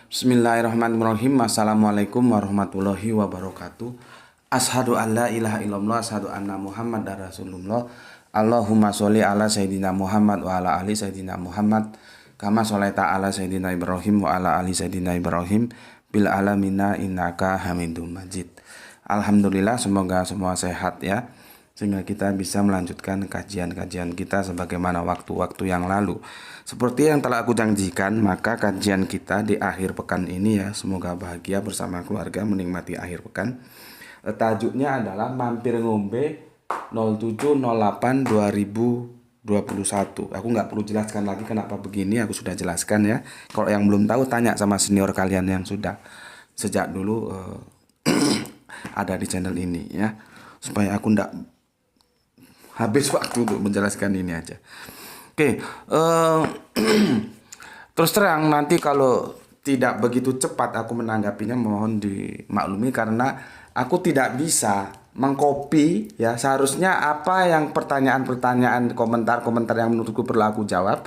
Bismillahirrahmanirrahim. Assalamualaikum warahmatullahi wabarakatuh. Ashadu an la ilaha illallah, ashadu anna Muhammad Rasulullah. Allahumma sholli ala Sayyidina Muhammad wa ala ali Sayyidina Muhammad kama sholaita ala Sayyidina Ibrahim wa ala ali Sayyidina Ibrahim bil alamina innaka hamidum majid. Alhamdulillah, semoga semua sehat ya, sehingga kita bisa melanjutkan kajian-kajian kita sebagaimana waktu-waktu yang lalu. Seperti yang telah aku janjikan, maka kajian kita di akhir pekan ini ya, semoga bahagia bersama keluarga menikmati akhir pekan. Tajuknya adalah Mampir Ngombe 0708-2021. Aku nggak perlu jelaskan lagi kenapa begini, aku sudah jelaskan ya. Kalau yang belum tahu, tanya sama senior kalian yang sudah sejak dulu ada di channel ini ya, supaya aku nggak habis waktu untuk menjelaskan ini aja. Oke, terus terang nanti kalau tidak begitu cepat aku menanggapinya, mohon dimaklumi karena aku tidak bisa mengcopy ya. Seharusnya apa yang pertanyaan-pertanyaan, komentar-komentar yang menurutku perlu aku jawab,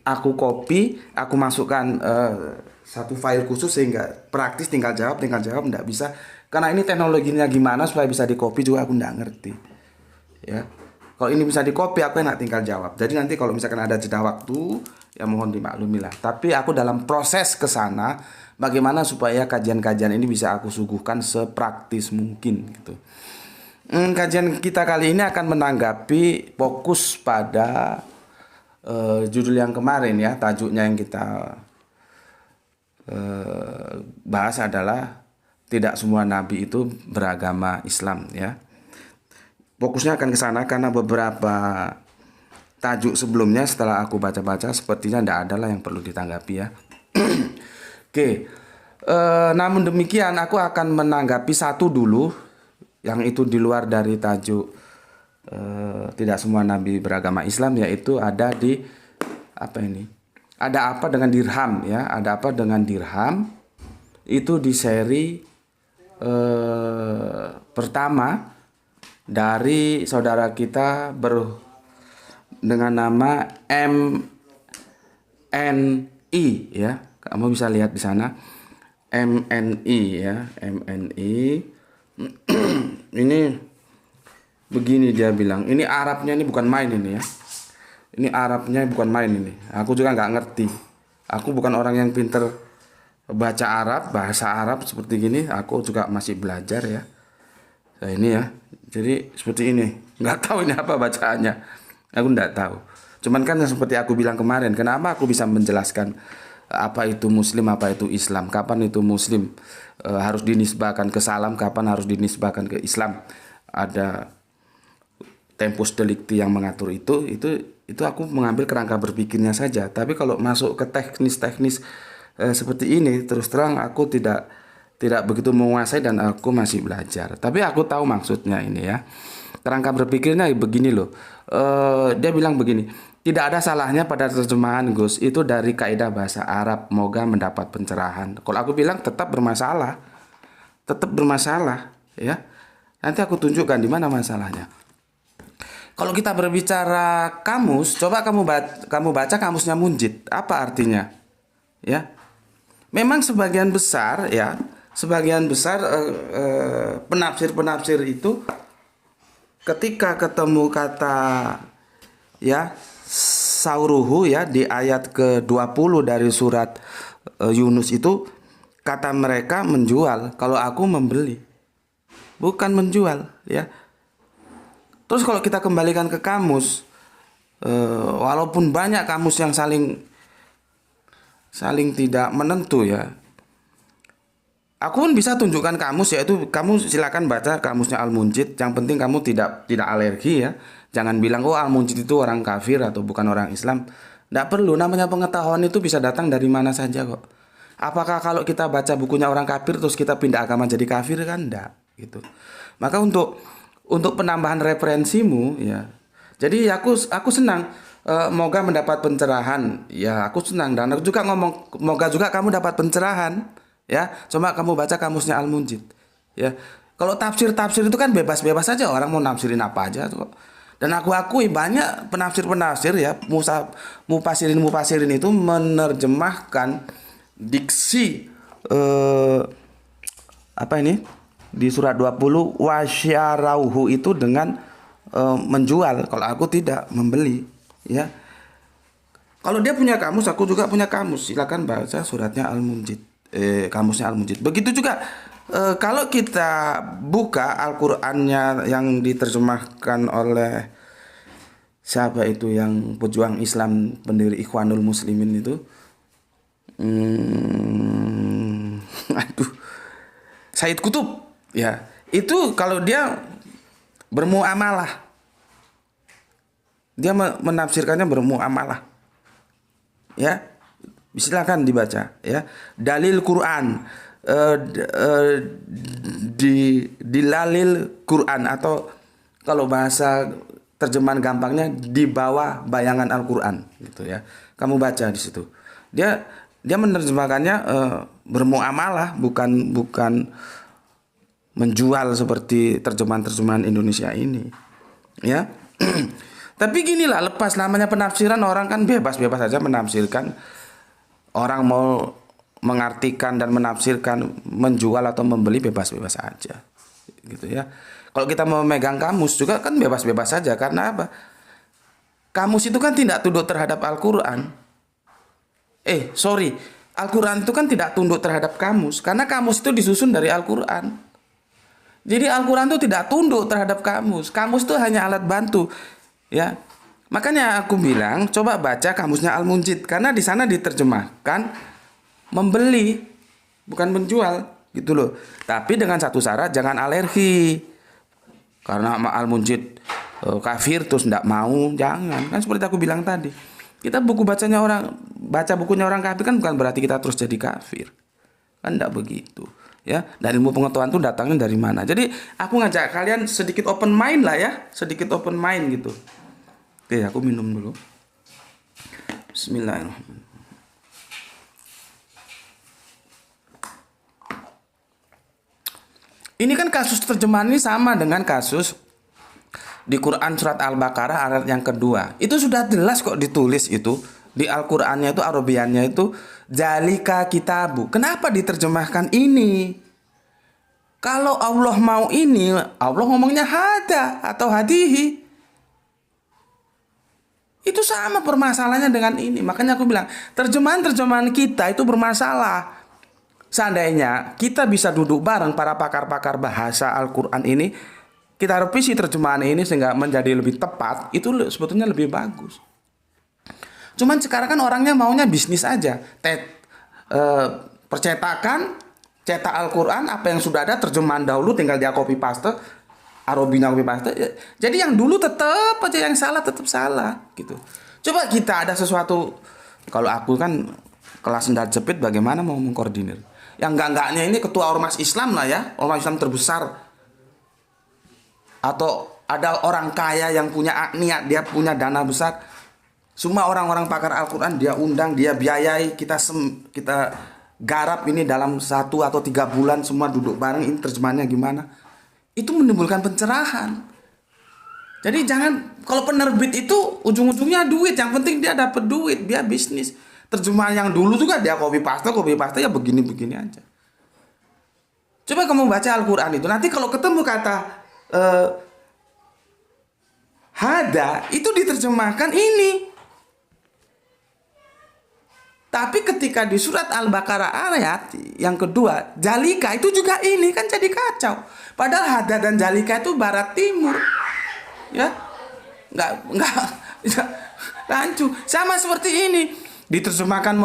aku copy, aku masukkan satu file khusus sehingga praktis tinggal jawab, tidak bisa. Karena ini teknologinya gimana supaya bisa di copy juga aku nggak ngerti ya. Kalau ini bisa di-copy, aku enak tinggal jawab. Jadi nanti kalau misalkan ada jeda waktu, ya mohon dimaklumi lah. Tapi aku dalam proses ke sana, bagaimana supaya kajian-kajian ini bisa aku suguhkan sepraktis mungkin gitu. Kajian kita kali ini akan menanggapi fokus pada judul yang kemarin ya. Tajuknya yang kita bahas adalah tidak semua nabi itu beragama Islam ya. Fokusnya akan ke sana karena beberapa tajuk sebelumnya setelah aku baca-baca sepertinya tidak ada lah yang perlu ditanggapi ya. Oke, namun demikian aku akan menanggapi satu dulu yang itu di luar dari tajuk tidak semua nabi beragama Islam, yaitu ada di apa ini? Ada apa dengan dirham ya? Ada apa dengan dirham? Itu di seri pertama dari saudara kita dengan nama MNI ya. Kamu bisa lihat di sana MNI ya, MNI. Ini begini dia bilang. Ini Arabnya ini bukan main ini ya. Ini Arabnya bukan main ini. Aku juga nggak ngerti. Aku bukan orang yang pinter baca Arab, bahasa Arab seperti gini. Aku juga masih belajar ya. Nah ini ya, jadi seperti ini. Nggak tahu ini apa bacaannya, aku nggak tahu. Cuman kan seperti aku bilang kemarin, kenapa aku bisa menjelaskan apa itu Muslim, apa itu Islam, kapan itu Muslim harus dinisbahkan ke salam, kapan harus dinisbahkan ke Islam. Ada tempus delicti yang mengatur itu aku mengambil kerangka berpikirnya saja. Tapi kalau masuk ke teknis-teknis seperti ini, terus terang aku tidak begitu menguasai dan aku masih belajar. Tapi aku tahu maksudnya ini ya. Kerangka berpikirnya begini loh. Dia bilang begini, tidak ada salahnya pada terjemahan Gus itu dari kaidah bahasa Arab, moga mendapat pencerahan. Kalau aku bilang tetap bermasalah ya. Nanti aku tunjukkan di mana masalahnya. Kalau kita berbicara kamus, coba kamu baca kamusnya Munjid. Apa artinya? Ya. Memang sebagian besar penafsir-penafsir itu ketika ketemu kata ya sauruhu ya di ayat ke-20 dari surat Yunus itu, kata mereka menjual, kalau aku membeli, bukan menjual ya. Terus kalau kita kembalikan ke kamus, walaupun banyak kamus yang saling tidak menentu ya, aku pun bisa tunjukkan kamus, yaitu kamu silakan baca kamusnya Al-Munjid. Yang penting kamu tidak alergi ya. Jangan bilang oh Al-Munjid itu orang kafir atau bukan orang Islam. Tidak perlu, namanya pengetahuan itu bisa datang dari mana saja kok. Apakah kalau kita baca bukunya orang kafir terus kita pindah agama jadi kafir? Kan enggak gitu. Maka untuk penambahan referensimu ya. Jadi aku senang moga mendapat pencerahan. Ya, aku senang dan aku juga ngomong moga juga kamu dapat pencerahan. Ya, coba kamu baca kamusnya Al-Munjid. Ya, kalau tafsir itu kan bebas-bebas saja, orang mau nafsirin apa aja tuh. Dan aku akui banyak penafsir ya, mufasirin itu menerjemahkan diksi eh, apa ini? Di surat 20 wasyarauhu itu dengan menjual. Kalau aku tidak membeli, ya. Kalau dia punya kamus, aku juga punya kamus. Silakan baca suratnya Al-Munjid, kamusnya Al-Munjid. Begitu juga kalau kita buka Al-Qur'annya yang diterjemahkan oleh siapa itu yang pejuang Islam, pendiri Ikhwanul Muslimin itu, aduh, Said Kutub, ya. Itu kalau dia bermuamalah, dia menafsirkannya bermuamalah. Ya, silakan dibaca, ya. Dalil Quran, dilalil Quran, atau kalau bahasa terjemahan gampangnya di bawah bayangan Al-Quran, gitu ya. Kamu baca di situ. Dia menerjemahkannya bermuamalah, bukan menjual seperti terjemahan Indonesia ini, ya. Tapi ginilah, lepas namanya penafsiran, orang kan bebas-bebas saja menafsirkan. Orang mau mengartikan dan menafsirkan, menjual atau membeli, bebas-bebas saja, gitu ya. Kalau kita mau memegang kamus juga kan bebas-bebas saja. Karena apa? Kamus itu kan tidak tunduk terhadap Al-Quran. Al-Quran itu kan tidak tunduk terhadap kamus, karena kamus itu disusun dari Al-Quran. Jadi Al-Quran itu tidak tunduk terhadap kamus. Kamus itu hanya alat bantu. Ya, makanya aku bilang coba baca kamusnya Al-Munjid, karena di sana diterjemahkan membeli, bukan menjual, gitu loh. Tapi dengan satu syarat, jangan alergi. Karena Al-Munjid kafir terus tidak mau, jangan. Kan seperti aku bilang tadi. Kita baca bukunya orang kafir kan bukan berarti kita terus jadi kafir. Kan tidak begitu. Ya, dan ilmu pengetahuan itu datangnya dari mana? Jadi aku ngajak kalian sedikit open mind lah ya, sedikit open mind gitu. Oke, aku minum dulu. Bismillahirrahmanirrahim. Ini kan kasus terjemahan ini sama dengan kasus di Quran surat Al-Baqarah ayat yang kedua. Itu sudah jelas kok ditulis itu. Di Al-Qur'annya itu, Arabiannya itu Zalika kitabu. Kenapa diterjemahkan ini? Kalau Allah mau ini, Allah ngomongnya hada atau hadihi. Itu sama permasalahannya dengan ini. Makanya aku bilang, terjemahan-terjemahan kita itu bermasalah. Seandainya kita bisa duduk bareng para pakar-pakar bahasa Al-Quran ini, kita revisi terjemahan ini sehingga menjadi lebih tepat, itu sebetulnya lebih bagus. Cuman sekarang kan orangnya maunya bisnis aja. Percetakan, cetak Al-Quran, apa yang sudah ada terjemahan dahulu tinggal dia copy paste, Arabinya copy paste. Jadi yang dulu tetap aja, yang salah tetap salah gitu. Coba kita ada sesuatu, kalau aku kan kelas sendal jepit, bagaimana mau mengkoordinir? Yang enggak-enggaknya ini ketua ormas Islam lah ya, ormas Islam terbesar. Atau ada orang kaya yang punya niat, dia punya dana besar. Semua orang-orang pakar Al-Quran dia undang, dia biayai, kita garap ini dalam 1 atau 3 bulan, semua duduk bareng, ini terjemahannya gimana. Itu menimbulkan pencerahan. Jadi jangan, kalau penerbit itu ujung-ujungnya duit, yang penting dia dapat duit, dia bisnis. Terjemahan yang dulu juga dia copy paste ya begini-begini aja. Coba kamu baca Al-Quran itu, nanti kalau ketemu kata hada, itu diterjemahkan ini. Tapi ketika di surat Al-Baqarah ayat yang kedua, Jalika itu juga ini, kan jadi kacau. Padahal hada dan Jalika itu barat timur. Ya. Enggak rancu. Sama seperti ini. Diterjemahkan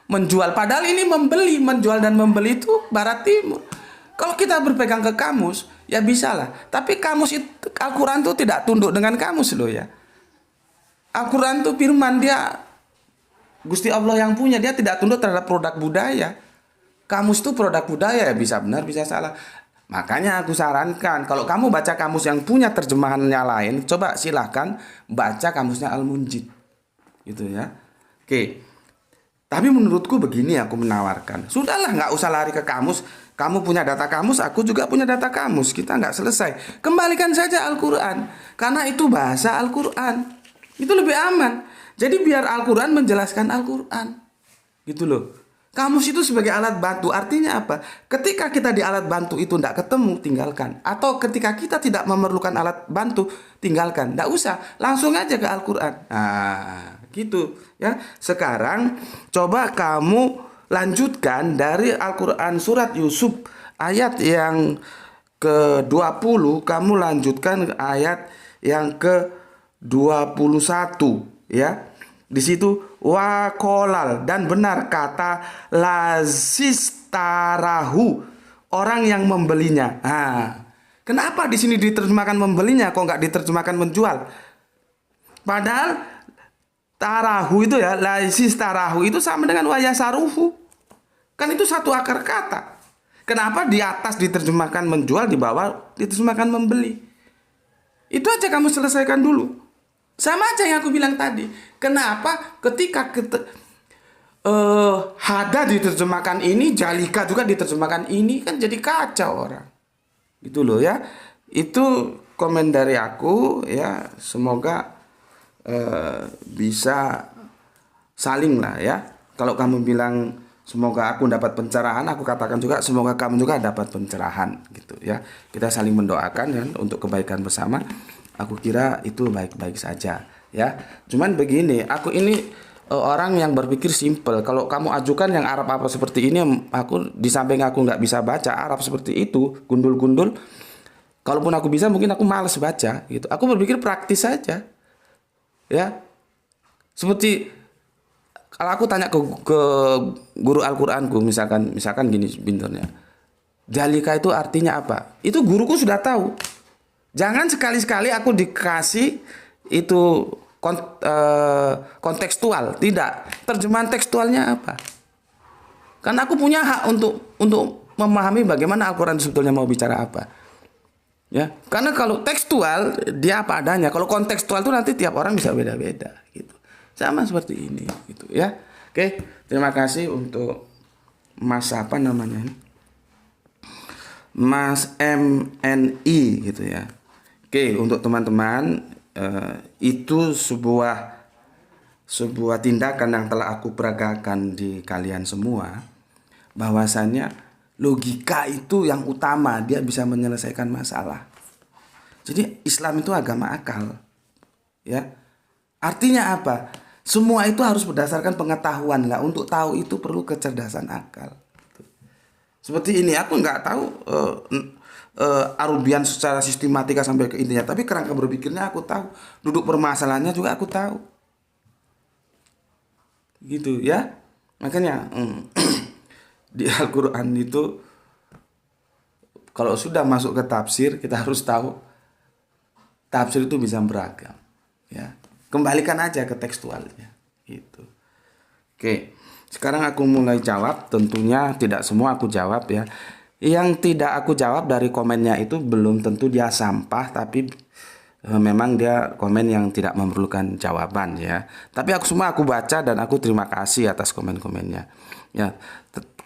menjual, padahal ini membeli, menjual dan membeli itu barat timur. Kalau kita berpegang ke kamus, ya bisa lah. Tapi kamus itu, Al-Quran itu tidak tunduk dengan kamus loh ya. Al-Quran itu firman, dia Gusti Allah yang punya, dia tidak tunduk terhadap produk budaya. Kamus itu produk budaya, ya bisa benar bisa salah. Makanya aku sarankan, kalau kamu baca kamus yang punya terjemahannya lain, coba silahkan baca kamusnya Al-Munjid, gitu ya. Oke. Tapi menurutku begini, aku menawarkan, sudahlah, nggak usah lari ke kamus. Kamu punya data kamus, aku juga punya data kamus. Kita nggak selesai. Kembalikan saja Al-Quran, karena itu bahasa Al-Quran. Itu lebih aman. Jadi biar Al-Quran menjelaskan Al-Quran, gitu loh. Kamus itu sebagai alat bantu. Artinya apa? Ketika kita di alat bantu itu tidak ketemu, tinggalkan. Atau ketika kita tidak memerlukan alat bantu, tinggalkan. Tidak usah, langsung aja ke Al-Quran. Nah, gitu ya. Sekarang coba kamu lanjutkan dari Al-Quran surat Yusuf ayat yang ke-20, kamu lanjutkan ke ayat yang ke-21 ya. Di situ wakolal, dan benar kata lazistarahu, orang yang membelinya. Nah, kenapa di sini diterjemahkan membelinya, kok nggak diterjemahkan menjual? Padahal tarahu itu ya, lazistarahu itu sama dengan wayasaruhu. Kan itu satu akar kata. Kenapa di atas diterjemahkan menjual, di bawah diterjemahkan membeli? Itu aja kamu selesaikan dulu. Sama aja yang aku bilang tadi. Kenapa ketika hada diterjemahkan ini, jalika juga diterjemahkan ini, kan jadi kacau orang. Gitu loh ya. Itu komen dari aku ya. Semoga bisa saling lah ya. Kalau kamu bilang semoga aku dapat pencerahan, aku katakan juga semoga kamu juga dapat pencerahan gitu ya. Kita saling mendoakan ya untuk kebaikan bersama. Aku kira itu baik-baik saja ya. Cuman begini, aku ini orang yang berpikir simpel. Kalau kamu ajukan yang Arab apa seperti ini, aku di samping aku nggak bisa baca Arab seperti itu, gundul-gundul. Kalaupun aku bisa, mungkin aku malas baca gitu. Aku berpikir praktis saja ya. Seperti kalau aku tanya ke guru Al-Qur'anku, misalkan gini pinternya. Jalika itu artinya apa? Itu guruku sudah tahu. Jangan sekali-sekali aku dikasih itu kontekstual, tidak. Terjemahan tekstualnya apa? Karena aku punya hak untuk memahami bagaimana Al-Quran sebetulnya mau bicara apa. Ya, karena kalau tekstual dia apa adanya. Kalau kontekstual itu nanti tiap orang bisa beda-beda gitu. Sama seperti ini gitu ya. Oke, terima kasih untuk Mas apa namanya ini? Mas MNI gitu ya. Oke, untuk teman-teman itu sebuah tindakan yang telah aku peragakan di kalian semua, bahwasannya logika itu yang utama, dia bisa menyelesaikan masalah. Jadi Islam itu agama akal. Ya. Artinya apa? Semua itu harus berdasarkan pengetahuan, nggak, untuk tahu itu perlu kecerdasan akal. Seperti ini, aku nggak tahu Arubian secara sistematika sampai ke intinya, tapi kerangka berpikirnya aku tahu, duduk permasalahannya juga aku tahu, gitu ya. Makanya di Al-Quran itu kalau sudah masuk ke tafsir, kita harus tahu tafsir itu bisa beragam ya. Kembalikan aja ke tekstualnya gitu. Oke, sekarang aku mulai jawab. Tentunya tidak semua aku jawab ya. Yang tidak aku jawab dari komennya itu belum tentu dia sampah, tapi memang dia komen yang tidak memerlukan jawaban ya. Tapi semua aku baca dan aku terima kasih atas komen-komennya. Ya,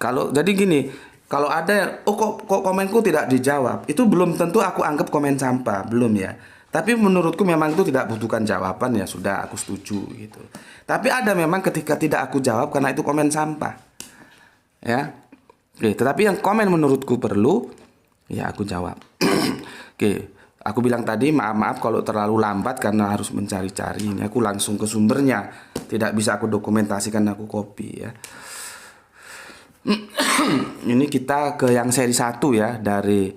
kalau jadi gini, kalau ada kok komenku tidak dijawab, itu belum tentu aku anggap komen sampah, belum ya. Tapi menurutku memang itu tidak butuhkan jawaban, ya sudah aku setuju gitu. Tapi ada memang ketika tidak aku jawab karena itu komen sampah. Ya. Oke, tetapi yang komen menurutku perlu, ya aku jawab. Oke, aku bilang tadi maaf kalau terlalu lambat karena harus mencari-cari. Ini aku langsung ke sumbernya, tidak bisa aku dokumentasikan, aku copy ya. Ini kita ke yang seri 1 ya, dari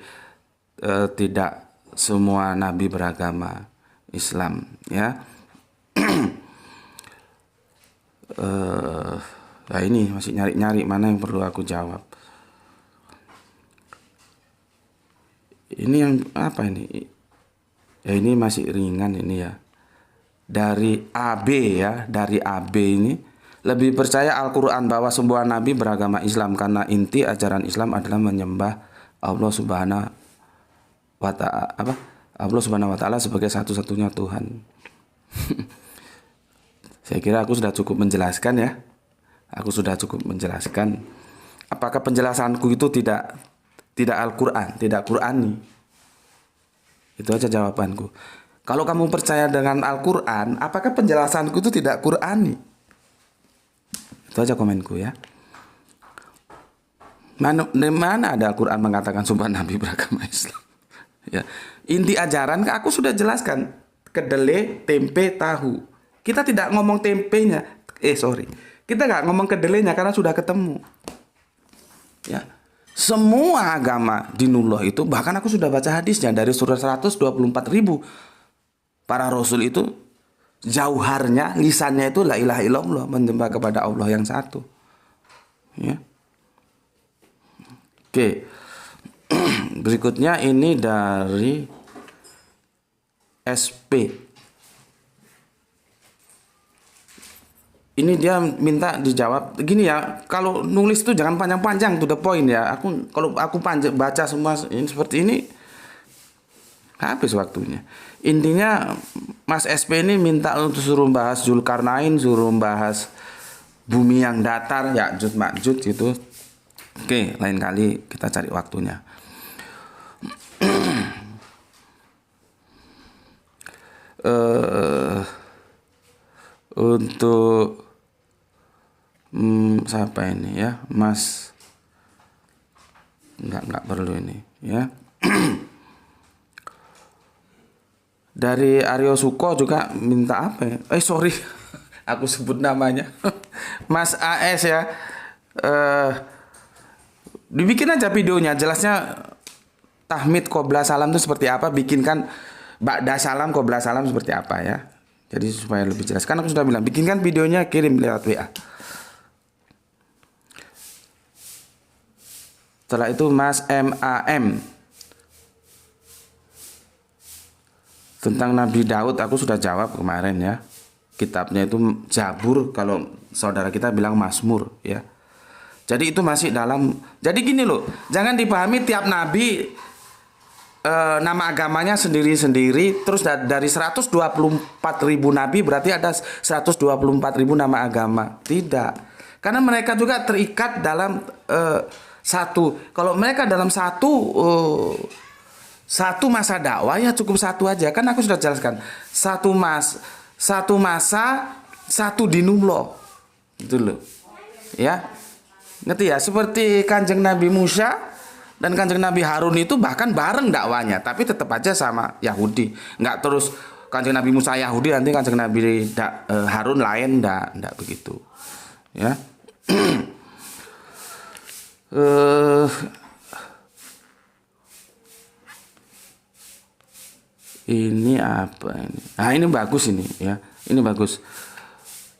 tidak semua nabi beragama Islam ya. Nah ini masih nyari-nyari mana yang perlu aku jawab. Ini yang apa ini? Ya ini masih ringan ini ya. Dari AB ya, dari AB ini lebih percaya Al-Quran bahwa sebuah nabi beragama Islam karena inti ajaran Islam adalah menyembah Allah Subhanahu wa Ta'ala sebagai satu-satunya Tuhan. Saya kira aku sudah cukup menjelaskan ya. Aku sudah cukup menjelaskan. Apakah penjelasanku itu tidak Al-Quran, tidak Qurani? Itu aja jawabanku. Kalau kamu percaya dengan Al-Quran, apakah penjelasanku itu tidak Qurani? Itu aja komenku ya. Mana ada Al-Quran mengatakan sumpah Nabi beragama Islam? Ya. Inti ajaran aku sudah jelaskan. Kedelai, tempe, tahu. Kita tidak ngomong tempenya. Kita nggak ngomong kedelainya karena sudah ketemu. Ya. Semua agama dinullah itu, bahkan aku sudah baca hadisnya dari surah 124.000. Para rasul itu jauharnya, lisannya itu la ilaha illallah, menyembah kepada Allah yang satu. Ya. Oke. Berikutnya ini dari SP. Ini dia minta dijawab gini ya, kalau nulis itu jangan panjang-panjang, to the point ya. Kalau aku panjang baca semua ini seperti ini habis waktunya. Intinya Mas SP ini minta untuk suruh bahas Zulkarnain, suruh bahas bumi yang datar, Ya'juj Ma'juj gitu. Oke, lain kali kita cari waktunya. Untuk siapa ini ya, Mas? Enggak perlu ini ya. Dari Aryo Suko juga minta apa ya? Sorry, aku sebut namanya. Mas AS ya. Dibikin aja videonya, jelasnya tahmid qobla salam itu seperti apa, bikinkan ba'da salam qobla salam seperti apa ya. Jadi supaya lebih jelas. Kan aku sudah bilang, bikinkan videonya, kirim lewat WA. Setelah itu Mas MAM. Tentang Nabi Daud aku sudah jawab kemarin ya. Kitabnya itu Zabur, kalau saudara kita bilang Mazmur ya. Jadi itu masih dalam. Jadi gini loh, jangan dipahami tiap nabi nama agamanya sendiri-sendiri. Terus dari 124.000 nabi berarti ada 124.000 nama agama. Tidak. Karena mereka juga terikat dalam satu. Kalau mereka dalam satu masa dakwah ya cukup satu aja. Kan aku sudah jelaskan. Satu masa, satu dinullah. Gitu loh. Ya. Ngerti ya? Seperti Kanjeng Nabi Musa dan Kanjeng Nabi Harun itu bahkan bareng dakwanya, tapi tetap aja sama Yahudi. Nggak terus Kanjeng Nabi Musa Yahudi, nanti Kanjeng Nabi Harun lain, nggak begitu. Ya. Ini apa ini? Nah, ini bagus ini ya. Ini bagus.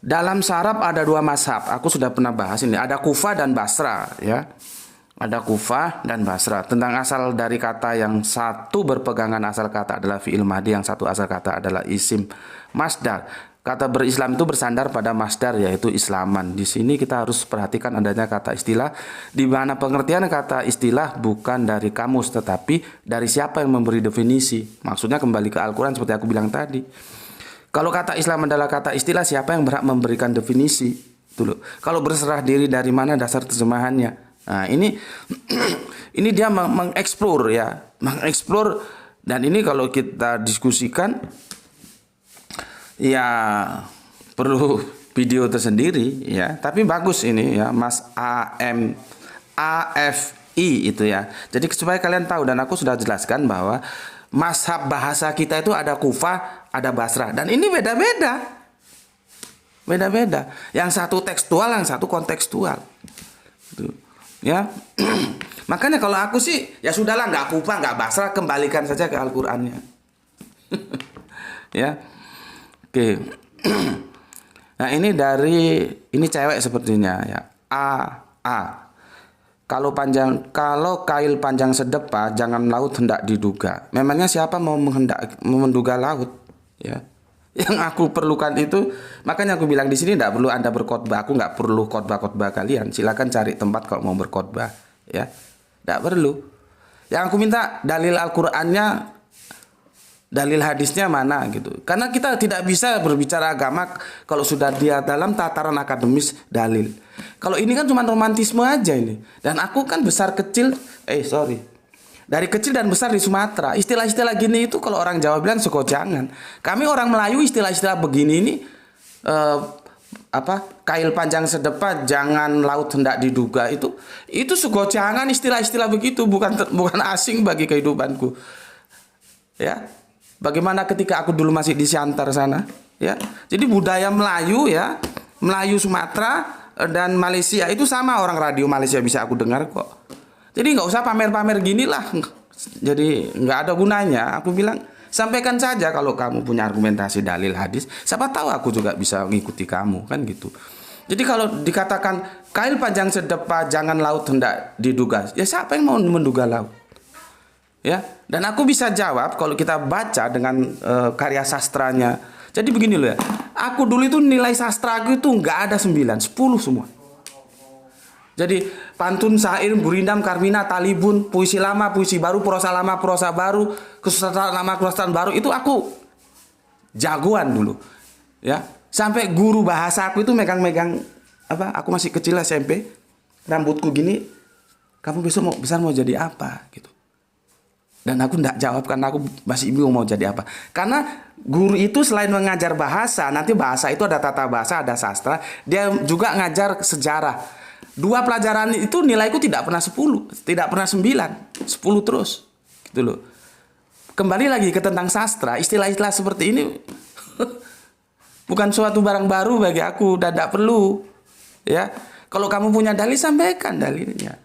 Dalam saraf ada dua mazhab. Aku sudah pernah bahas ini. Ada Kufah dan Basra ya. Ada Kufah dan Basra. Tentang asal dari kata, yang satu berpegangan asal kata adalah fi'il madhi, yang satu asal kata adalah isim masdar. Kata berislam itu bersandar pada masdar, yaitu islaman. Di sini kita harus perhatikan adanya kata istilah, di mana pengertian kata istilah bukan dari kamus, tetapi dari siapa yang memberi definisi. Maksudnya kembali ke Al-Quran seperti aku bilang tadi. Kalau kata Islam adalah kata istilah, siapa yang berhak memberikan definisi? Dulu. Kalau berserah diri, dari mana dasar terjemahannya? Nah, ini ini dia mengeksplor ya, mengeksplor, dan ini kalau kita diskusikan ya perlu video tersendiri ya, tapi bagus ini ya, Mas AFI itu ya. Jadi supaya kalian tahu, dan aku sudah jelaskan bahwa mazhab bahasa kita itu ada Kufah, ada Basra, dan ini beda-beda. Beda-beda. Yang satu tekstual, yang satu kontekstual. Gitu. Ya. Makanya kalau aku sih ya sudahlah, nggak Kufah, nggak Basra, kembalikan saja ke Al-Qur'annya. Ya. Oke. Nah, ini ini cewek sepertinya ya. A. Kalau kail panjang sedepa, jangan laut hendak diduga. Memangnya siapa mau menduga laut? Ya. Yang aku perlukan itu, makanya aku bilang di sini tidak perlu Anda berkhotbah. Aku nggak perlu khotbah kalian. Silakan cari tempat kalau mau berkhotbah. Ya, tidak perlu. Yang aku minta dalil Al-Qur'annya, dalil hadisnya mana gitu. Karena kita tidak bisa berbicara agama kalau sudah dia dalam tataran akademis dalil. Kalau ini kan cuma romantisme aja ini. Dan aku kan dari kecil dan besar di Sumatera. Istilah-istilah gini itu kalau orang Jawa bilang suko jangan. Kami orang Melayu istilah-istilah begini ini kail panjang sedepa jangan laut hendak diduga, itu segojangan istilah-istilah begitu, bukan asing bagi kehidupanku. Ya. Bagaimana ketika aku dulu masih di Siantar sana, ya. Jadi budaya Melayu, ya, Melayu Sumatera dan Malaysia itu sama, orang radio Malaysia bisa aku dengar kok. Jadi nggak usah pamer-pamer gini lah. Jadi nggak ada gunanya. Aku bilang sampaikan saja kalau kamu punya argumentasi dalil hadis. Siapa tahu aku juga bisa mengikuti kamu, kan gitu. Jadi kalau dikatakan kail panjang sedepa jangan laut hendak diduga, ya siapa yang mau menduga laut? Ya, dan aku bisa jawab kalau kita baca dengan karya sastranya. Jadi begini loh ya, aku dulu itu nilai sastra aku itu nggak ada 9, 10 semua. Jadi pantun, syair, gurindam, karmina, talibun, puisi lama, puisi baru, prosa lama, prosa baru, kesusastraan lama, kesusastraan baru, itu aku jagoan dulu. Ya, sampai guru bahasa aku itu megang-megang aku masih kecil SMP, rambutku gini, kamu besar mau jadi apa gitu. Dan aku tidak jawab karena aku masih bingung mau jadi apa. Karena guru itu selain mengajar bahasa, nanti bahasa itu ada tata bahasa, ada sastra, dia juga ngajar sejarah. 2 pelajaran itu nilaiku tidak pernah 10, tidak pernah 9, 10 terus. Gitu loh. Kembali lagi ke tentang sastra, istilah-istilah seperti ini bukan suatu barang baru bagi aku dan tidak perlu. Ya, kalau kamu punya dalil, sampaikan dalilnya.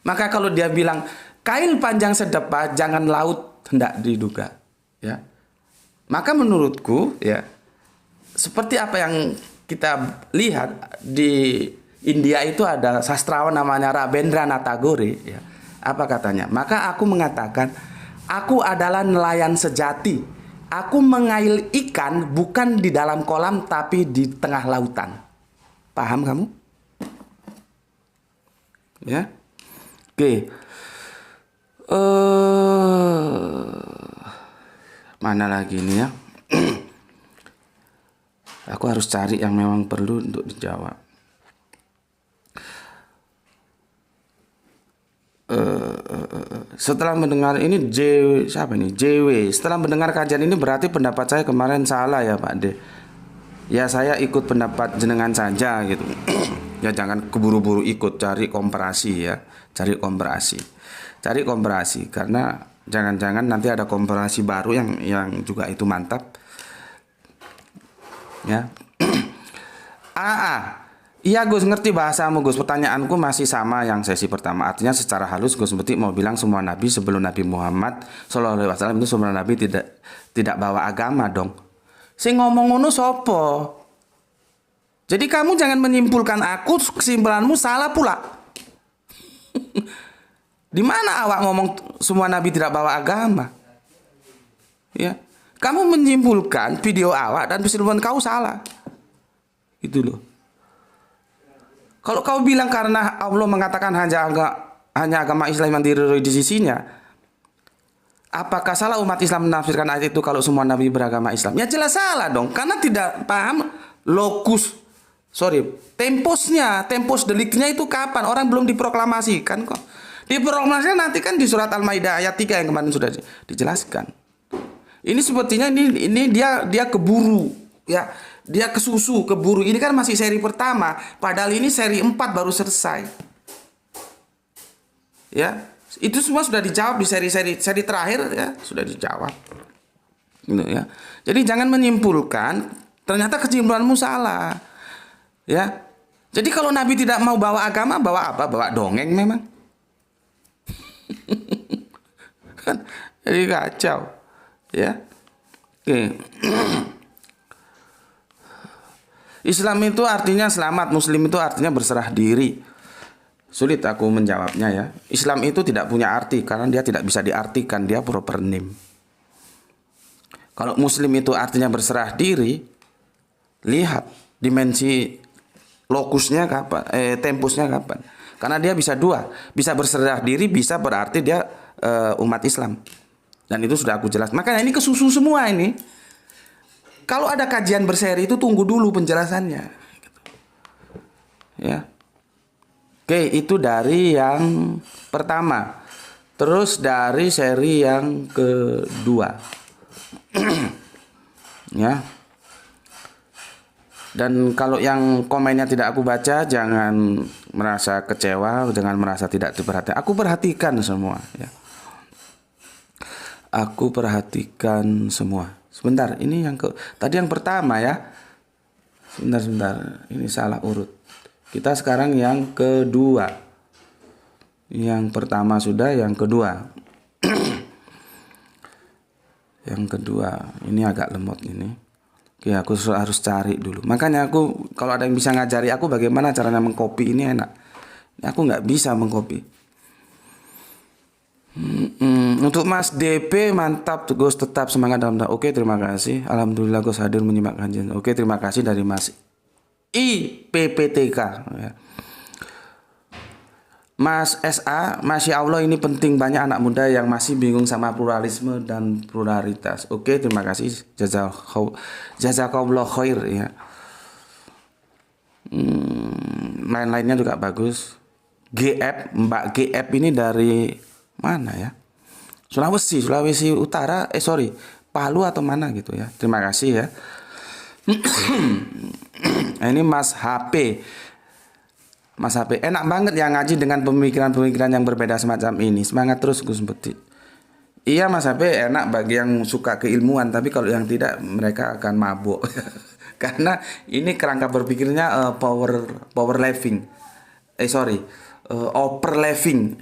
Maka kalau dia bilang kail panjang sedepa jangan laut hendak diduga, ya, maka menurutku, ya, seperti apa yang kita lihat di India itu ada sastrawan namanya Rabindranath Tagore, ya. Apa katanya? Maka aku mengatakan, aku adalah nelayan sejati. Aku mengail ikan bukan di dalam kolam tapi di tengah lautan. Paham kamu? Ya. Oke. Mana lagi nih ya? Aku harus cari yang memang perlu untuk dijawab. Setelah mendengar ini siapa nih? JW. Setelah mendengar kajian ini berarti pendapat saya kemarin salah ya Pak D. Ya saya ikut pendapat jenengan saja gitu. Ya jangan keburu-buru ikut, cari komparasi ya. Cari komparasi karena jangan-jangan nanti ada komparasi baru yang juga itu mantap. Ya. Iya Gus, ngerti bahasamu Gus. Pertanyaanku masih sama yang sesi pertama. Artinya secara halus Gus berarti mau bilang semua nabi sebelum Nabi Muhammad Shallallahu Alaihi Wasallam itu semua nabi tidak bawa agama dong. Sing ngomong ngono sopo? Jadi kamu jangan menyimpulkan aku, kesimpulanmu salah pula. Di mana awak ngomong semua nabi tidak bawa agama? Ya, kamu menyimpulkan video awak dan kesimpulan kau salah. Itu loh. Kalau kau bilang karena Allah mengatakan hanya agama Islam yang diridhoi di sisinya, apakah salah umat Islam menafsirkan ayat itu kalau semua nabi beragama Islam? Ya jelas salah dong, karena tidak paham tempos deliknya itu kapan? Orang belum diproklamasikan kok. Diproklamasikan nanti kan di surat Al-Maidah ayat 3 yang kemarin sudah dijelaskan. Ini sepertinya ini dia keburu, ya. Dia keburu. Ini kan masih seri pertama, padahal ini seri 4 baru selesai. Ya, itu semua sudah dijawab di seri terakhir ya, sudah dijawab. Gitu ya. Jadi jangan menyimpulkan ternyata kesimpulanmu salah. Ya. Jadi kalau Nabi tidak mau bawa agama, bawa apa? Bawa dongeng memang. Kan jadi kacau. Ya. Oke. Islam itu artinya selamat, Muslim itu artinya berserah diri. Sulit aku menjawabnya ya. Islam itu tidak punya arti karena dia tidak bisa diartikan, dia proper name. Kalau Muslim itu artinya berserah diri, lihat dimensi lokusnya kapan, tempusnya kapan. Karena dia bisa dua, bisa berserah diri, bisa berarti dia umat Islam. Dan itu sudah aku jelas. Makanya ini kesusu semua ini. Kalau ada kajian berseri itu tunggu dulu penjelasannya. Ya. Oke, itu dari yang pertama. Terus dari seri yang kedua. Ya. Dan kalau yang komennya tidak aku baca, jangan merasa kecewa, jangan merasa tidak diperhatikan. Aku perhatikan semua ya. Aku perhatikan semua. Sebentar, ini tadi yang pertama ya. Sebentar. Ini salah urut. Kita sekarang yang kedua. Yang pertama sudah, yang kedua. Yang kedua, ini agak lemot ini. Oke, aku harus cari dulu. Makanya aku, kalau ada yang bisa ngajari aku bagaimana caranya mengcopy ini enak. Aku nggak bisa mengcopy. Untuk Mas DP, mantap Gus, tetap semangat dalam. Oke, terima kasih. Alhamdulillah Gus hadir menyimak kajian. Oke, terima kasih dari Mas IPPTK ya. Mas SA, Masya Allah ini penting, banyak anak muda yang masih bingung sama pluralisme dan pluralitas. Oke, terima kasih. Jazakallah khair ya. Lain-lainnya juga bagus. GF, Mbak GF ini dari mana ya? Sulawesi Utara, Palu atau mana gitu ya. Terima kasih ya. Ini Mas HP. Mas HP, enak banget ya ngaji dengan pemikiran-pemikiran yang berbeda semacam ini. Semangat terus Gus Beti. Iya Mas HP, enak bagi yang suka keilmuan, tapi kalau yang tidak mereka akan mabuk. Karena ini kerangka berpikirnya power living. Upper living,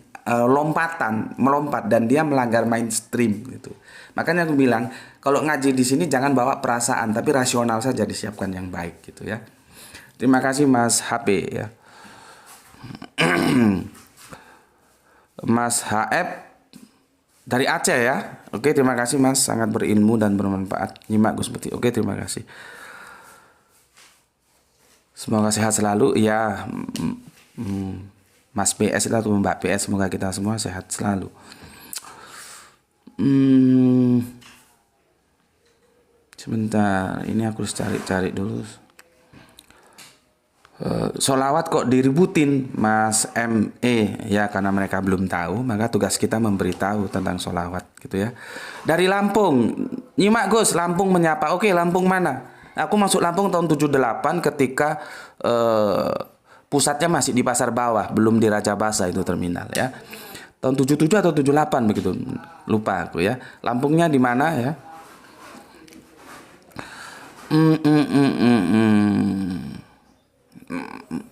melompat dan dia melanggar mainstream gitu. Makanya aku bilang, kalau ngaji di sini jangan bawa perasaan, tapi rasional saja, disiapkan yang baik gitu ya. Terima kasih Mas HP ya. Mas HF dari Aceh ya. Oke, terima kasih Mas, sangat berilmu dan bermanfaat. Nyimak Gus Beti. Oke, terima kasih. Semoga sehat selalu ya. Mas PS atau Mbak PS, semoga kita semua sehat selalu. Sebentar, ini aku harus cari dulu. Sholawat kok diributin Mas ME ya, karena mereka belum tahu, maka tugas kita memberitahu tentang sholawat gitu ya. Dari Lampung, nyimak Gus, Lampung menyapa. Oke, Lampung mana? Aku masuk Lampung tahun 78 ketika pusatnya masih di Pasar Bawah, belum di Raja Basa itu terminal ya. Tahun 77 atau 78 begitu, lupa aku ya. Lampungnya di mana ya?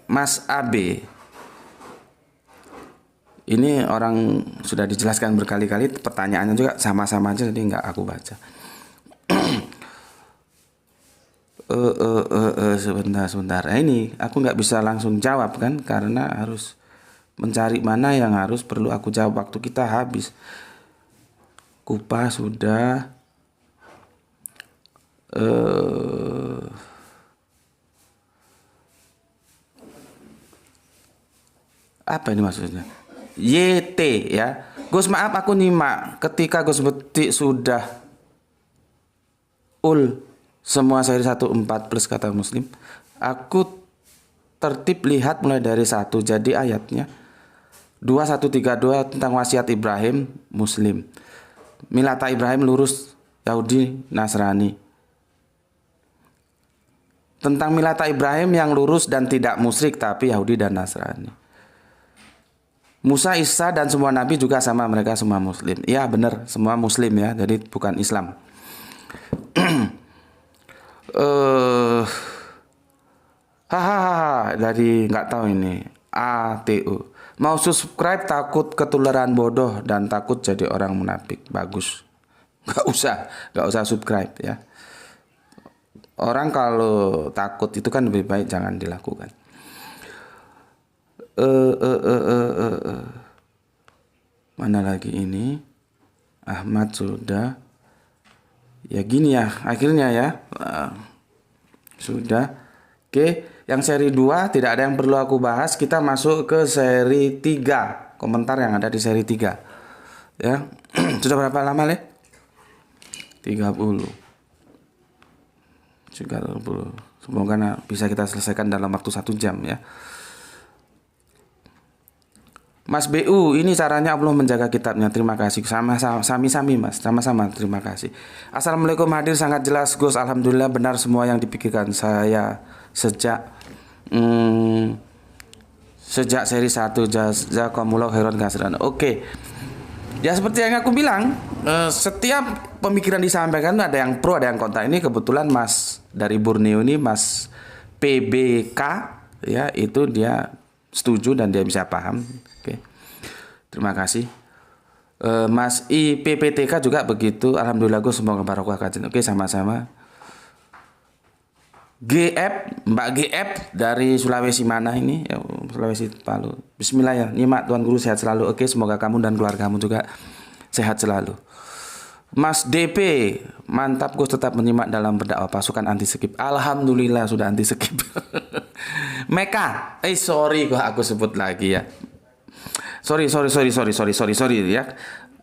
Mas AB, ini orang sudah dijelaskan berkali-kali, pertanyaannya juga sama-sama aja, jadi nggak aku baca. Sebentar. Ini aku nggak bisa langsung jawab kan, karena harus mencari mana yang perlu aku jawab, waktu kita habis. Kupas sudah. Apa ini maksudnya? YT ya. Gus maaf aku nyimak ketika Gus Beti sudah semua seri 14 plus kata muslim. Aku tertib lihat mulai dari 1, jadi ayatnya 2132 tentang wasiat Ibrahim muslim. Milata Ibrahim lurus, Yahudi Nasrani. Tentang milata Ibrahim yang lurus dan tidak musyrik tapi Yahudi dan Nasrani. Musa, Isa dan semua nabi juga sama, mereka semua muslim. Iya benar, semua muslim ya, jadi bukan Islam. Dari nggak tahu ini. ATU. Mau subscribe takut ketularan bodoh dan takut jadi orang munafik. Bagus. Nggak usah subscribe ya. Orang kalau takut itu kan lebih baik jangan dilakukan. Mana lagi ini? Ahmad sudah. Ya gini ya, akhirnya ya. Sudah. Oke, yang seri 2 tidak ada yang perlu aku bahas. Kita masuk ke seri 3. Komentar yang ada di seri 3. Ya. Sudah berapa lama, Le? 30. Semoga bisa kita selesaikan dalam waktu 1 jam ya. Mas BU, ini caranya Allah menjaga kitabnya. Terima kasih. Sami-sami Mas. Sama-sama, terima kasih. Assalamualaikum, hadir sangat jelas Gus. Alhamdulillah benar semua yang dipikirkan. Saya sejak sejak seri 1 jazakumullah khairan katsiran. Oke. Ya seperti yang aku bilang, setiap pemikiran disampaikan ada yang pro ada yang kontra. Ini kebetulan Mas dari Borneo ini Mas PBK ya, itu dia setuju dan dia bisa paham. Oke. Terima kasih. Mas IPPTK juga begitu. Alhamdulillah gue semoga barokah kajian. Oke, sama-sama. GF, Mbak GF dari Sulawesi mana ini? Ya, Sulawesi Palu. Bismillah ya, nyimak Tuan Guru sehat selalu. Oke, semoga kamu dan keluargamu juga sehat selalu. Mas DP, mantap Gus tetap menyimak dalam berdakwah pasukan anti skip. Alhamdulillah sudah anti skip. Meka, sorry kok aku sebut lagi ya. Sorry ya.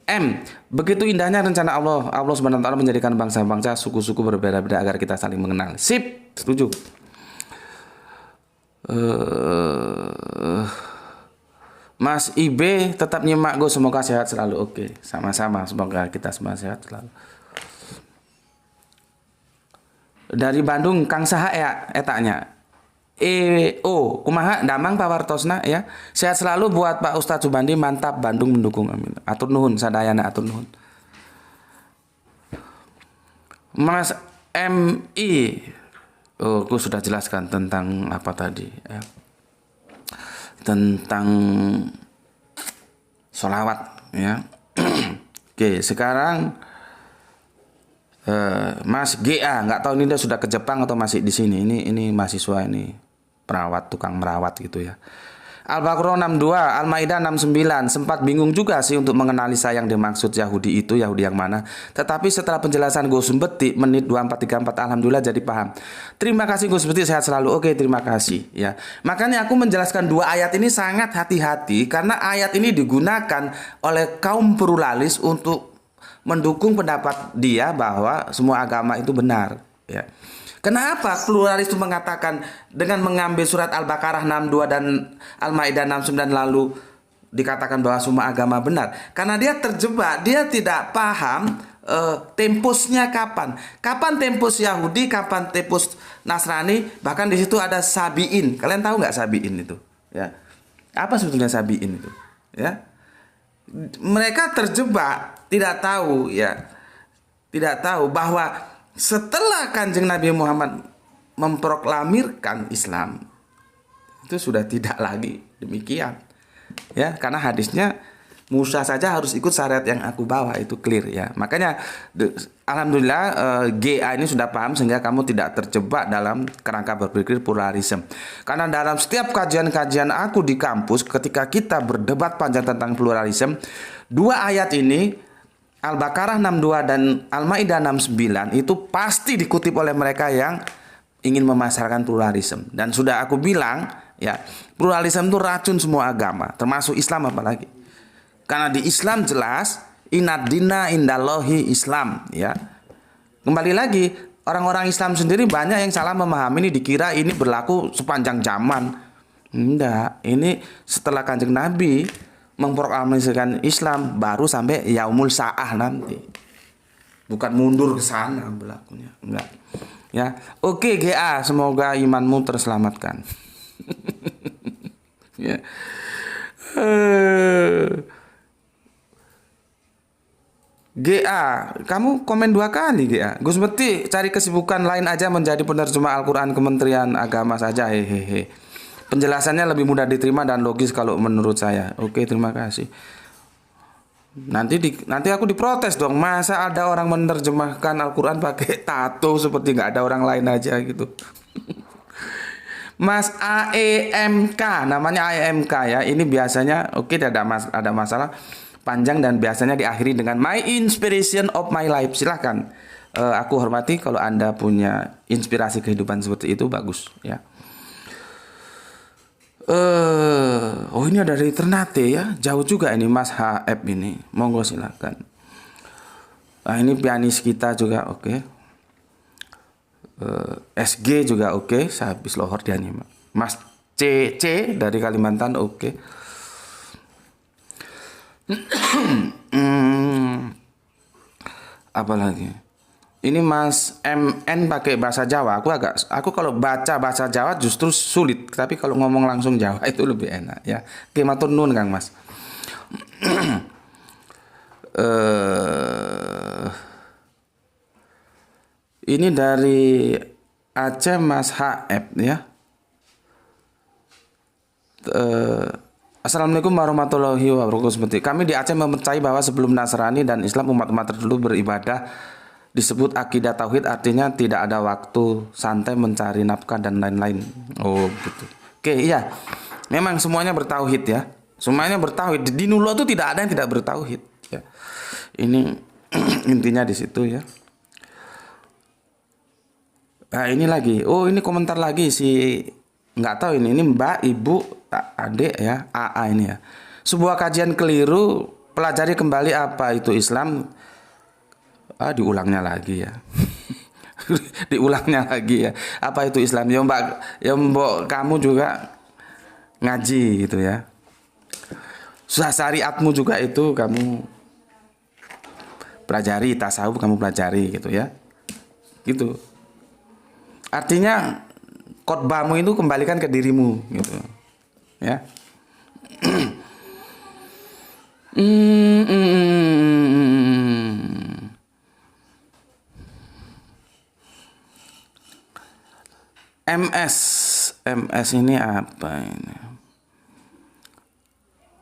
M, begitu indahnya rencana Allah Subhanahu wa taala menjadikan bangsa-bangsa, suku-suku berbeda-beda agar kita saling mengenal. Sip, setuju. Mas IB tetap nyimak gue, semoga sehat selalu. Oke, sama-sama, semoga kita semua sehat selalu. Dari Bandung Kang Saha ya etaknya. Kumaha damang pawartosna ya. Sehat selalu buat Pak Ustadz Subandi, mantap Bandung mendukung, amin. Atur nuhun sadayana, atur nuhun. Mas MI, aku sudah jelaskan tentang apa tadi ya. Tentang sholawat ya. Oke, sekarang Mas GA, nggak tahu ini dia sudah ke Jepang atau masih di sini. Ini mahasiswa ini, perawat, tukang merawat gitu ya. Al-Baqarah 62, Al-Maidah 69. Sempat bingung juga sih untuk mengenali saya yang dimaksud Yahudi itu, Yahudi yang mana. Tetapi setelah penjelasan Gus Beti menit 2434, alhamdulillah jadi paham. Terima kasih Gus Beti, sehat selalu. Oke, terima kasih ya. Makanya aku menjelaskan dua ayat ini sangat hati-hati karena ayat ini digunakan oleh kaum pluralis untuk mendukung pendapat dia bahwa semua agama itu benar ya. Kenapa pluralis itu mengatakan dengan mengambil surat Al-Baqarah 62 dan Al-Maidah 69 lalu dikatakan bahwa semua agama benar? Karena dia terjebak, dia tidak paham tempusnya kapan. Kapan tempus Yahudi, kapan tempus Nasrani, bahkan di situ ada Sabiin. Kalian tahu nggak Sabiin itu? Ya. Apa sebetulnya Sabiin itu? Ya. Mereka terjebak, tidak tahu ya. Tidak tahu bahwa setelah Kanjeng Nabi Muhammad memproklamirkan Islam, itu sudah tidak lagi demikian ya, karena hadisnya Musa saja harus ikut syariat yang aku bawa, itu clear ya. Makanya alhamdulillah GA ini sudah paham sehingga kamu tidak terjebak dalam kerangka berpikir pluralisme. Karena dalam setiap kajian-kajian aku di kampus, ketika kita berdebat panjang tentang pluralisme, dua ayat ini Al-Baqarah 62 dan Al-Maidah 69 itu pasti dikutip oleh mereka yang ingin memasarkan pluralisme. Dan sudah aku bilang ya, pluralisme itu racun semua agama, termasuk Islam apalagi. Karena di Islam jelas inad dina indallahi Islam ya. Kembali lagi, orang-orang Islam sendiri banyak yang salah memahami ini, dikira ini berlaku sepanjang zaman. Enggak, ini setelah Kanjeng Nabi memproklamasikan Islam baru sampai yaumul sa'ah nanti. Bukan mundur ke sana berlakunya. Enggak. Ya. Oke GA, semoga imanmu terselamatkan. Ya. GA, kamu komen 2 kali GA. Gus Beti cari kesibukan lain aja menjadi penerjemah Al-Quran Kementerian Agama saja, hehehe. Penjelasannya lebih mudah diterima dan logis kalau menurut saya. Oke, terima kasih. Nanti aku diprotes dong. Masa ada orang menerjemahkan Al-Quran pakai tato seperti nggak ada orang lain aja gitu. Mas AEMK, namanya AEMK ya. Ini biasanya ada masalah panjang dan biasanya diakhiri dengan my inspiration of my life. Silahkan. Aku hormati kalau Anda punya inspirasi kehidupan seperti itu, bagus ya. Ini ada dari Ternate ya, jauh juga ini Mas HF ini, monggo silakan. Ini pianis kita juga oke. SG juga oke, saya habis lohor dia nih. Mas CC dari Kalimantan oke. Apa lagi? Ini Mas MN pakai bahasa Jawa. Aku kalau baca bahasa Jawa justru sulit, tapi kalau ngomong langsung Jawa itu lebih enak ya. Oke, matur nuwun Kang Mas. Ini dari Aceh Mas HF ya. Assalamualaikum warahmatullahi wabarakatuh. Kami di Aceh mempercayai bahwa sebelum Nasrani dan Islam umat-umat terdahulu beribadah disebut akidah tauhid, artinya tidak ada waktu santai mencari nafkah dan lain-lain. Oh gitu. Oke, iya. Memang semuanya bertauhid ya. Semuanya bertauhid. Di Nulo itu tidak ada yang tidak bertauhid ya. Ini intinya di situ ya. Nah, ini lagi. Oh, ini komentar lagi si nggak tahu ini Mbak, Ibu, Adik ya, AA ini ya. Sebuah kajian keliru, pelajari kembali apa itu Islam. Diulangnya lagi ya. Diulangnya lagi ya. Apa itu Islam? Ya Mbak, ya Mbok, kamu juga ngaji gitu ya. Susah syariatmu juga itu kamu pelajari, tasawuf kamu pelajari gitu ya. Gitu. Artinya khotbahmu itu kembalikan ke dirimu gitu. Ya. MS ini apa ini?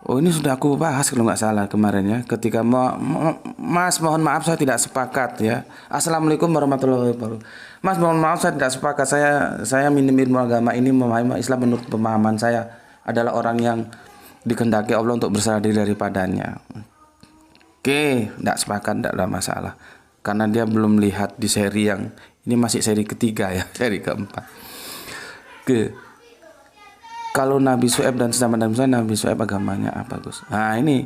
Oh, ini sudah aku bahas kalau nggak salah kemarin ya. Ketika Mas, mohon maaf saya tidak sepakat ya. Assalamualaikum warahmatullahi wabarakatuh. Mas, mohon maaf saya tidak sepakat. Saya minim ilmu agama ini, memahami Islam menurut pemahaman saya adalah orang yang dikehendaki Allah untuk berserah diri daripadanya. Oke, tidak sepakat, tidak ada masalah. Karena dia belum lihat di seri yang ini, masih seri ketiga ya, seri keempat. Oke. Kalau Nabi Syuaib dan sesama Nabi Syuaib agamanya apa, Gus? Nah, ini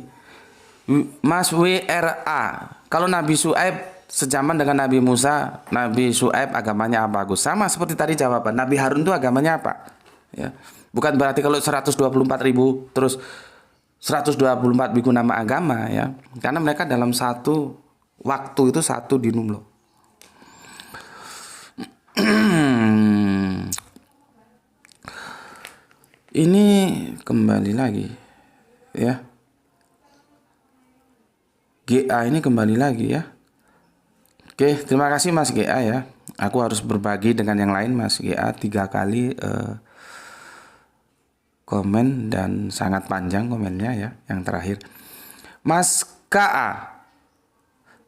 Mas WRA. Kalau Nabi Syuaib sejaman dengan Nabi Musa, Nabi Syuaib agamanya apa, Gus? Sama seperti tadi jawaban. Nabi Harun itu agamanya apa? Ya. Bukan berarti kalau 124.000 terus 124 biku nama agama ya. Karena mereka dalam satu waktu itu satu di Numlo. Ini kembali lagi ya. GA ini kembali lagi ya. Oke, terima kasih Mas GA ya. Aku harus berbagi dengan yang lain. Mas GA 3 kali komen dan sangat panjang komennya ya. Yang terakhir Mas KA,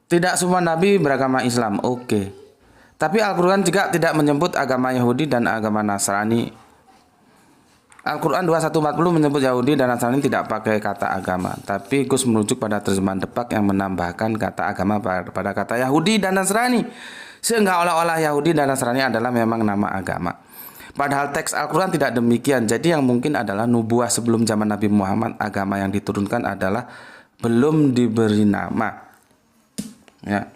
tidak semua nabi beragama Islam. Oke. Tapi Al-Quran juga tidak menyebut agama Yahudi dan agama Nasrani. Al-Quran 2140 menyebut Yahudi dan Nasrani tidak pakai kata agama, tapi Gus merujuk pada terjemahan Depak yang menambahkan kata agama pada kata Yahudi dan Nasrani, sehingga olah-olah Yahudi dan Nasrani adalah memang nama agama. Padahal teks Al-Quran tidak demikian. Jadi yang mungkin adalah nubuah sebelum zaman Nabi Muhammad, agama yang diturunkan adalah belum diberi nama. Ya.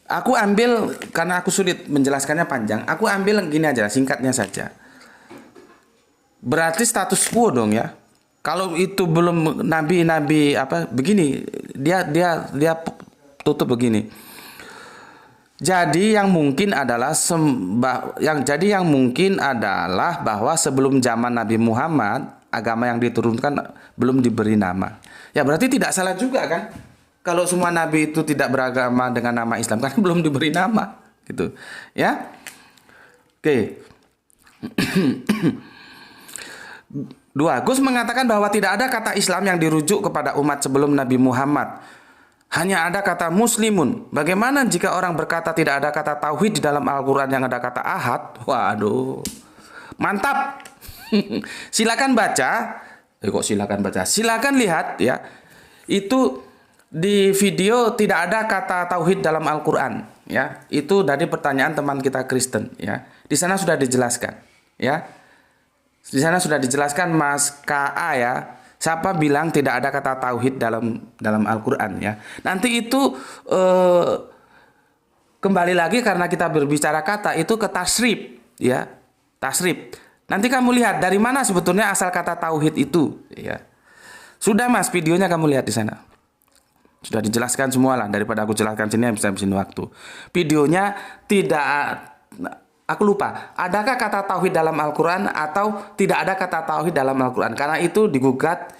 Aku ambil, karena aku sulit menjelaskannya panjang, aku ambil gini aja, singkatnya saja. Berarti status quo dong ya. Kalau itu belum nabi apa begini, dia tutup begini. Jadi yang mungkin adalah bahwa sebelum zaman Nabi Muhammad, agama yang diturunkan belum diberi nama. Ya berarti tidak salah juga kan? Kalau semua nabi itu tidak beragama dengan nama Islam karena belum diberi nama, gitu. Ya. Oke. 2. Gus mengatakan bahwa tidak ada kata Islam yang dirujuk kepada umat sebelum Nabi Muhammad. Hanya ada kata muslimun. Bagaimana jika orang berkata tidak ada kata tauhid di dalam Al-Quran yang ada kata ahad? Waduh, mantap. Silakan baca. Silakan lihat ya. Itu di video tidak ada kata tauhid dalam Al-Quran ya. Itu dari pertanyaan teman kita Kristen ya. Di sana sudah dijelaskan ya. Di sana sudah dijelaskan Mas KA ya. Siapa bilang tidak ada kata tauhid dalam Al-Quran ya. Nanti itu kembali lagi karena kita berbicara kata itu ke tasrif ya. Tasrif. Nanti kamu lihat dari mana sebetulnya asal kata tauhid itu ya. Sudah Mas, videonya kamu lihat di sana. Sudah dijelaskan semua lah, daripada aku jelaskan sini bisa habisin waktu. Videonya tidak, aku lupa, adakah kata tauhid dalam Al-Quran atau tidak ada kata tauhid dalam Al-Quran. Karena itu digugat,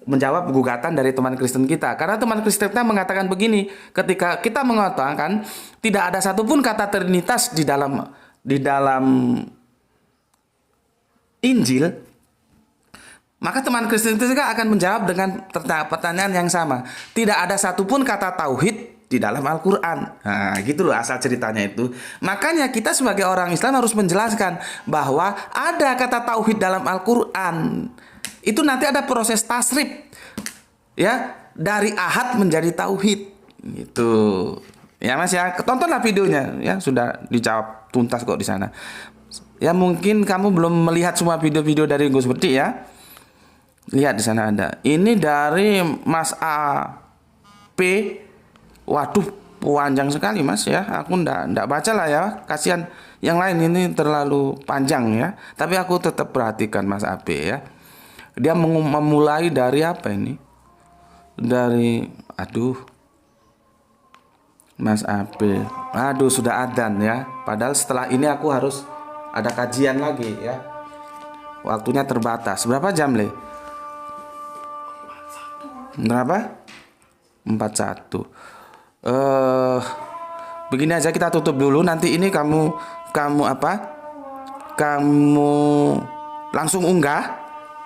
menjawab gugatan dari teman Kristen kita. Karena teman Kristen kita mengatakan begini, ketika kita mengatakan tidak ada satupun kata Trinitas di dalam Injil, maka teman Kristen juga akan menjawab dengan pertanyaan yang sama. Tidak ada satupun kata tauhid di dalam Al-Quran. Nah, gitu loh asal ceritanya itu. Makanya kita sebagai orang Islam harus menjelaskan bahwa ada kata tauhid dalam Al-Quran. Itu nanti ada proses tasrif, ya, dari ahad menjadi tauhid. Gitu. Ya Mas ya, tontonlah videonya ya, sudah dijawab tuntas kok di sana. Ya mungkin kamu belum melihat semua video-video dari Gus Bedi ya. Lihat di sana ada. Ini dari Mas A P. Waduh, panjang sekali Mas ya. Aku ndak baca lah ya. Kasihan yang lain, ini terlalu panjang ya. Tapi aku tetap perhatikan Mas A P ya. Dia memulai dari apa ini? Dari Mas A P. Aduh, sudah adzan ya. Padahal setelah ini aku harus ada kajian lagi ya. Waktunya terbatas. Berapa jam, Le? Berapa? 41. Begini aja, kita tutup dulu. Nanti ini kamu apa? Kamu langsung unggah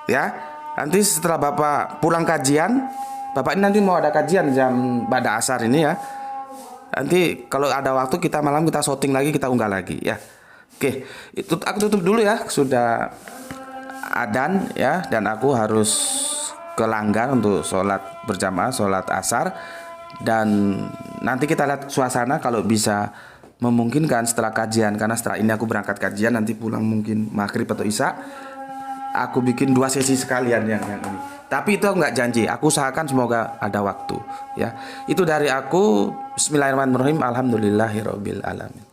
ya. Nanti setelah Bapak pulang kajian, Bapak ini nanti mau ada kajian jam pada asar ini ya. Nanti kalau ada waktu kita malam kita syuting lagi, kita unggah lagi ya. Oke, itu aku tutup dulu ya. Sudah adzan ya, dan aku harus ke Langgar untuk sholat berjamaah, sholat asar. Dan nanti kita lihat suasana kalau bisa memungkinkan setelah kajian, karena setelah ini aku berangkat kajian, nanti pulang mungkin maghrib atau isya. Aku bikin 2 sesi sekalian yang ini. Tapi itu aku nggak janji, aku usahakan semoga ada waktu ya. Itu dari aku. Bismillahirrahmanirrahim. Alhamdulillahirabbil alamin.